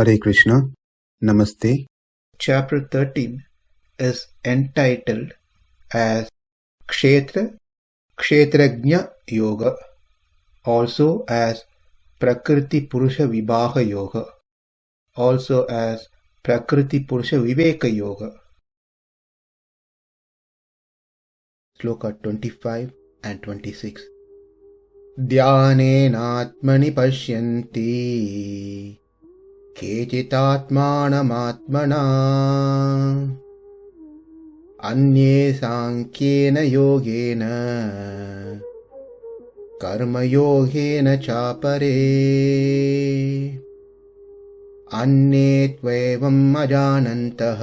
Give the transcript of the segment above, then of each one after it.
Hare Krishna, Namaste. Chapter 13 is entitled as Kshetrajna Yoga, also as Prakriti Purusha Vibhaga Yoga, also as Prakriti Purusha Viveka Yoga. Sloka 25 and 26. Dhyānenātmani paśyanti kecid ātmānam ātmanā anye sāṅkhyena yogena karma-yogena cāpare anye evam ajānantaḥ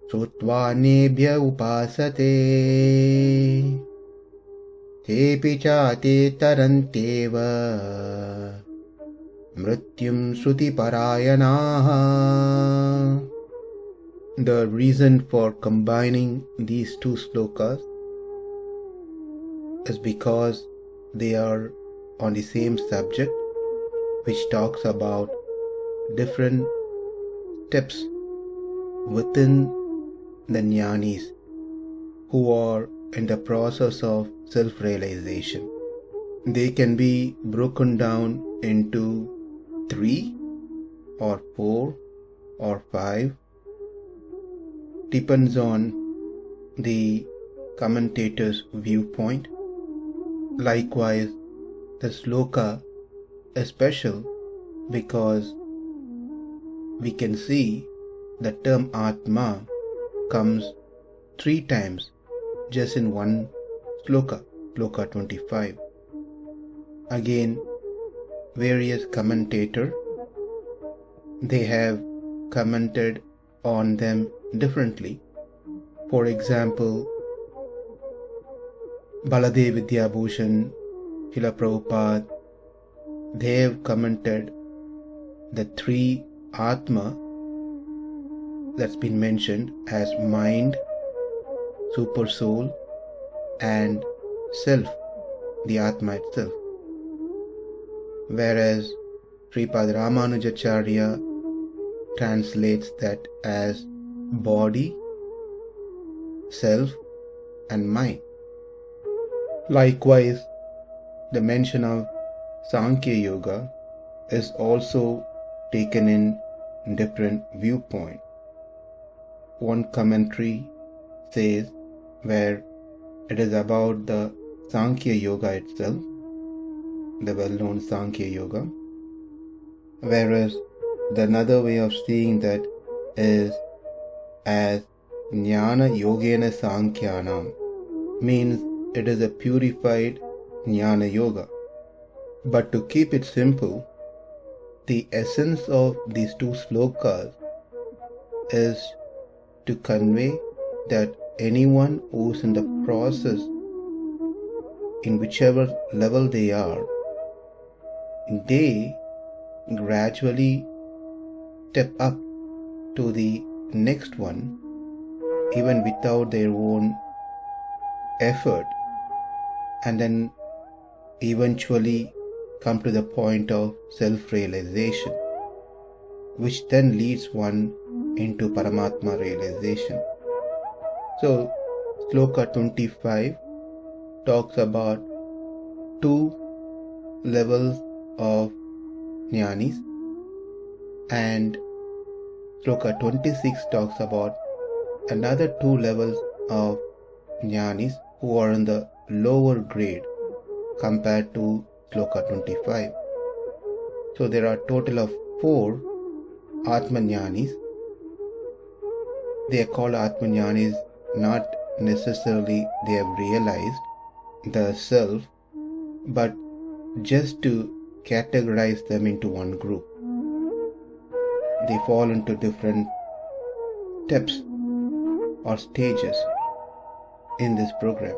śrutvānyebhya upāsate tepi cātitaranty mṛtyuṁ śruti-parāyaṇāḥ. The reason for combining these two slokas is because they are on the same subject, which talks about different steps within the jnanis who are in the process of self-realization. They can be broken down into 3 or 4 or 5, depends on the commentator's viewpoint. Likewise, the sloka is special because we can see the term Atma comes 3 times just in one sloka, sloka 25. Again, various commentators, they have commented on them differently. For example, Baladev Vidyabhushan, Srila Prabhupada, they have commented the 3 Atma that's been mentioned as mind, Supersoul, and self, the Atma itself. Whereas Sripad Ramanujacharya translates that as body, self, and mind. Likewise, the mention of Sāṅkhya Yoga is also taken in different viewpoints. One commentary says where it is about the Sāṅkhya Yoga itself, the well-known Sāṅkhya Yoga, whereas the another way of seeing that is as jnana-yogena sāṅkhyanam, means it is a purified jnana yoga. But to keep it simple, the essence of these 2 slokas is to convey that anyone who's in the process, in whichever level they are, they gradually step up to the next one even without their own effort, and then eventually come to the point of self-realization, which then leads one into Paramatma realization. So, Sloka 25 talks about 2 levels of jnanis, and Sloka 26 talks about another 2 levels of jnanis who are in the lower grade compared to Sloka 25. So there are a total of 4 ātmaņānis. They are called ātmaņānis not necessarily they have realized the self, but just to categorize them into one group. They fall into different steps or stages in this program.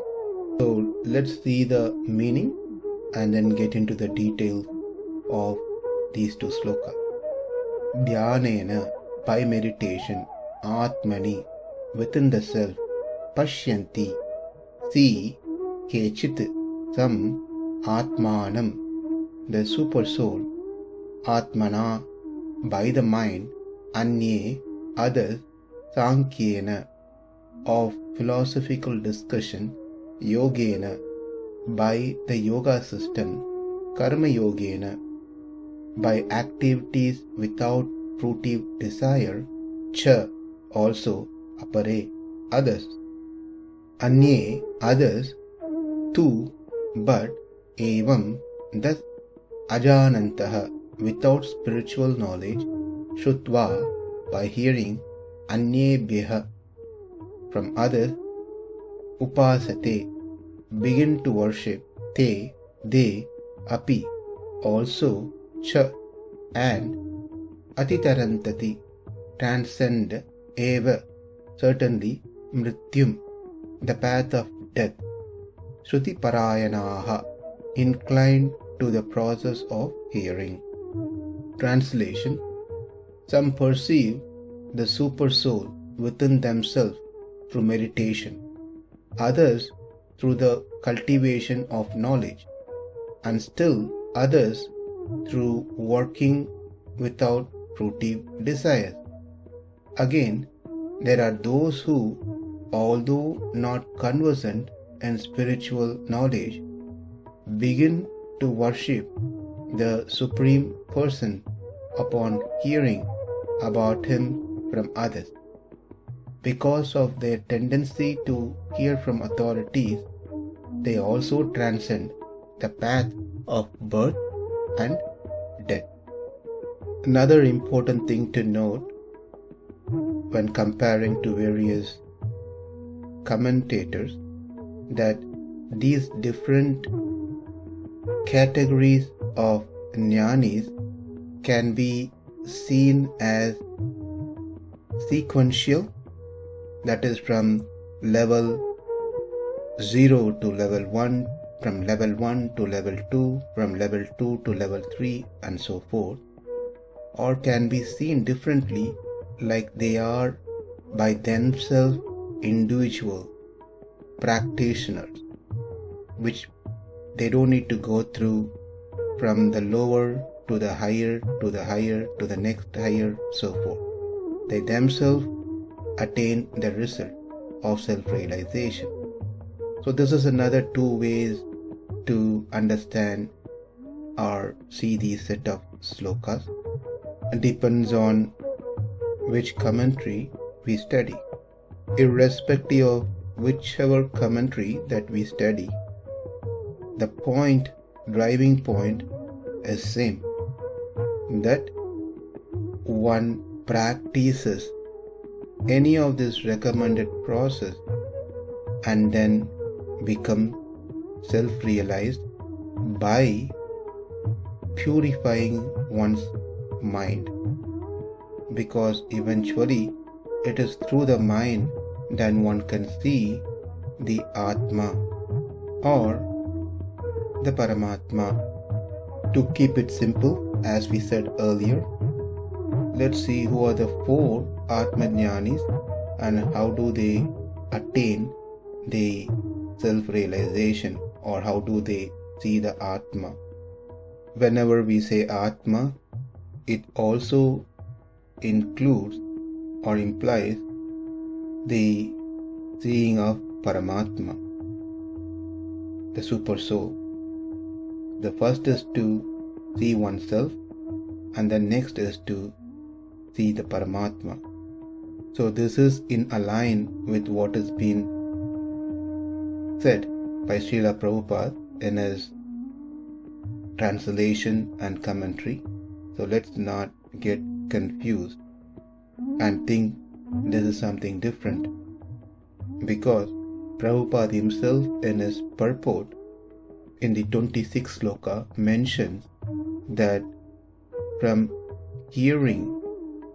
So let's see the meaning and then get into the details of these 2 slokas. Dhyanena, by meditation, ātmani, within the self, paśyanti, see, kecid, some, ātmānam, the Supersoul, ātmanā, by the mind, anye, others, sāṅkhyena, of philosophical discussion, yogena, by the yoga system, karma-yogena, by activities without fruitive desire, cha, also, cāpare, others, anye, others, tu, but, evam, thus, ajānantaḥ, without spiritual knowledge, śrutvā, by hearing, ānyebhya, from others, upāsate, begin to worship, te, they, api, also, cha, and cātitaranty, transcend, evam, certainly, mṛtyuṁ, the path of death, śruti-parāyaṇāḥ, inclined to the process of hearing. Translation: some perceive the Supersoul within themselves through meditation, others through the cultivation of knowledge, and still others through working without fruitive desires. Again, there are those who, although not conversant in spiritual knowledge, begin to worship the Supreme Person upon hearing about Him from others. Because of their tendency to hear from authorities, they also transcend the path of birth and death. Another important thing to note when comparing to various commentators, that these different categories of jnanis can be seen as sequential, that is from level 0 to level 1, from level 1 to level 2, from level 2 to level 3, and so forth, or can be seen differently, like they are by themselves individual practitioners, which they don't need to go through from the lower to the higher, to the higher, to the next higher, so forth. They themselves attain the result of self-realization. So this is another two ways to understand or see these set of slokas. It depends on which commentary we study. Irrespective of whichever commentary that we study, the point, driving point is same, that one practices any of this recommended process and then become self-realized by purifying one's mind, because eventually it is through the mind that one can see the ātmā or the Paramatma. To keep it simple, as we said earlier, let's see who are the four ātmajñānis and how do they attain the self-realization, or how do they see the ātmā. Whenever we say ātmā, it also includes or implies the seeing of Paramatma, the Supersoul. The first is to see oneself, and the next is to see the Paramatma. So this is in align with what has been said by Srila Prabhupada in his translation and commentary. So let's not get confused and think this is something different, because Prabhupada himself in his purport in the 26th sloka mentions that from hearing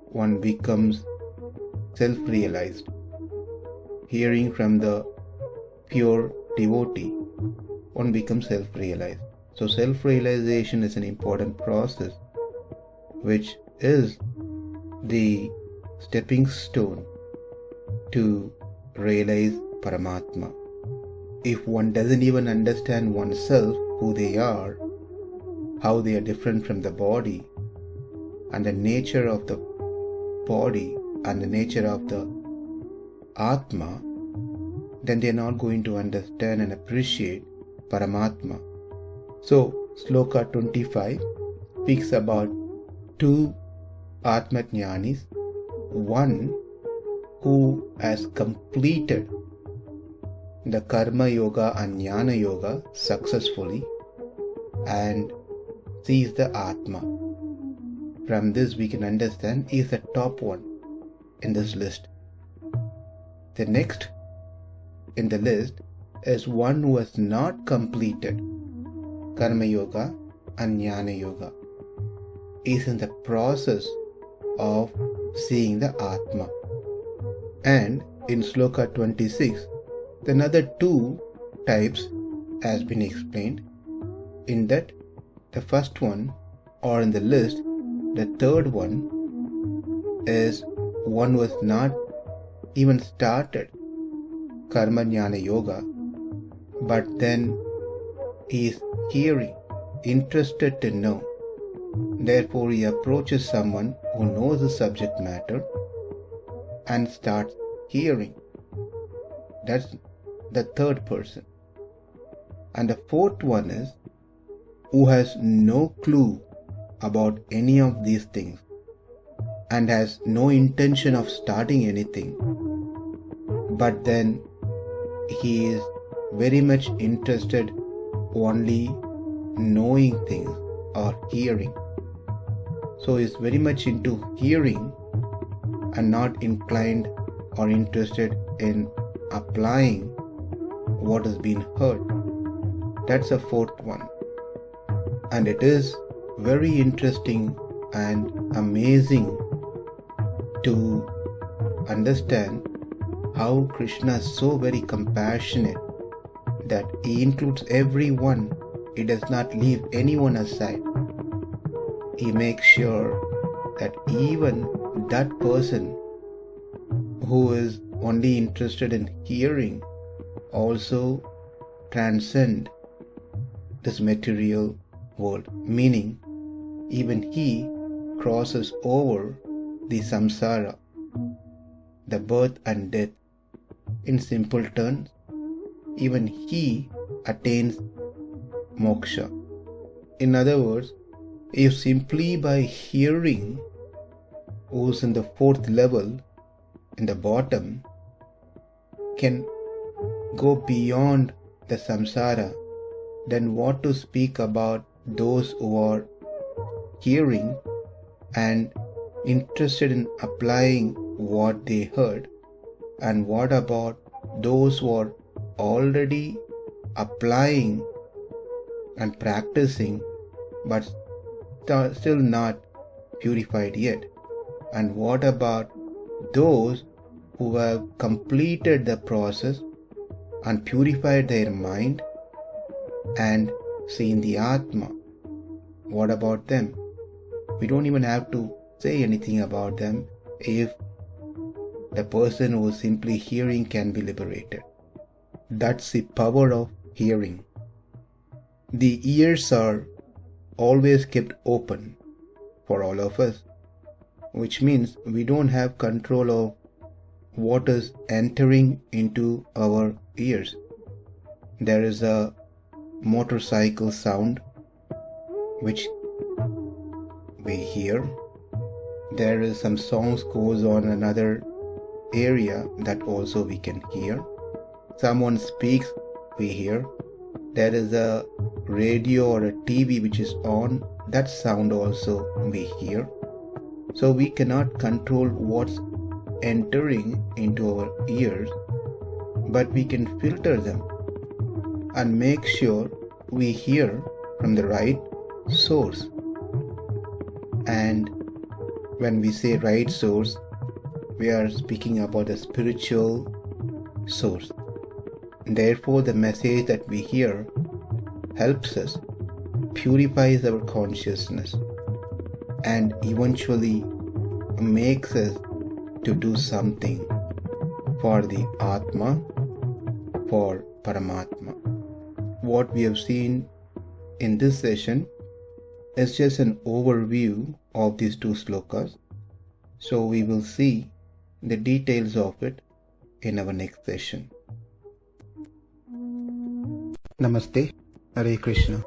one becomes self-realized. Hearing from the pure devotee, one becomes self-realized. So self-realization is an important process, which is the stepping stone to realize Paramatma. If one doesn't even understand oneself, who they are, how they are different from the body, and the nature of the body and the nature of the Atma, then they are not going to understand and appreciate Paramatma. So, Sloka 25 speaks about two Atmajnanis, one who has completed the karma-yoga and jnana-yoga successfully and sees the Atma. From this we can understand he is the top one in this list. The next in the list is one who has not completed karma-yoga and jnana-yoga. He is in the process of seeing the Atma. And in Sloka 26, the other two types has been explained, in that the first one, or in the list, the third one is one who has not even started karma jnana yoga, but then he is hearing, interested to know. Therefore he approaches someone who knows the subject matter and starts hearing. That's the third person. And the fourth one is who has no clue about any of these things and has no intention of starting anything, but then he is very much interested only knowing things or hearing. So he is very much into hearing and not inclined or interested in applying what has been heard. That's the fourth one. And it is very interesting and amazing to understand how Krishna is so very compassionate that he includes everyone. He does not leave anyone aside. He makes sure that even that person who is only interested in hearing also transcend this material world, meaning even he crosses over the samsara, the birth and death. In simple terms, even he attains moksha. In other words, if simply by hearing who's in the fourth level, in the bottom, can go beyond the samsara, then what to speak about those who are hearing and interested in applying what they heard? And what about those who are already applying and practicing but still not purified yet? And what about those who have completed the process and purified their mind and seen the Atma? What about them? We don't even have to say anything about them if the person who is simply hearing can be liberated. That's the power of hearing. The ears are always kept open for all of us, which means we don't have control of what is entering into our ears. There is a motorcycle sound which we hear. There is some songs goes on another area that also we can hear. Someone speaks, we hear. There is a radio or a TV which is on, that sound also we hear. So we cannot control what's entering into our ears, but we can filter them and make sure we hear from the right source. And when we say right source, we are speaking about the spiritual source. Therefore, the message that we hear helps us, purifies our consciousness, and eventually makes us to do something for the Atma, for Paramatma. What we have seen in this session is just an overview of these two slokas. So we will see the details of it in our next session. Namaste. Hare Krishna.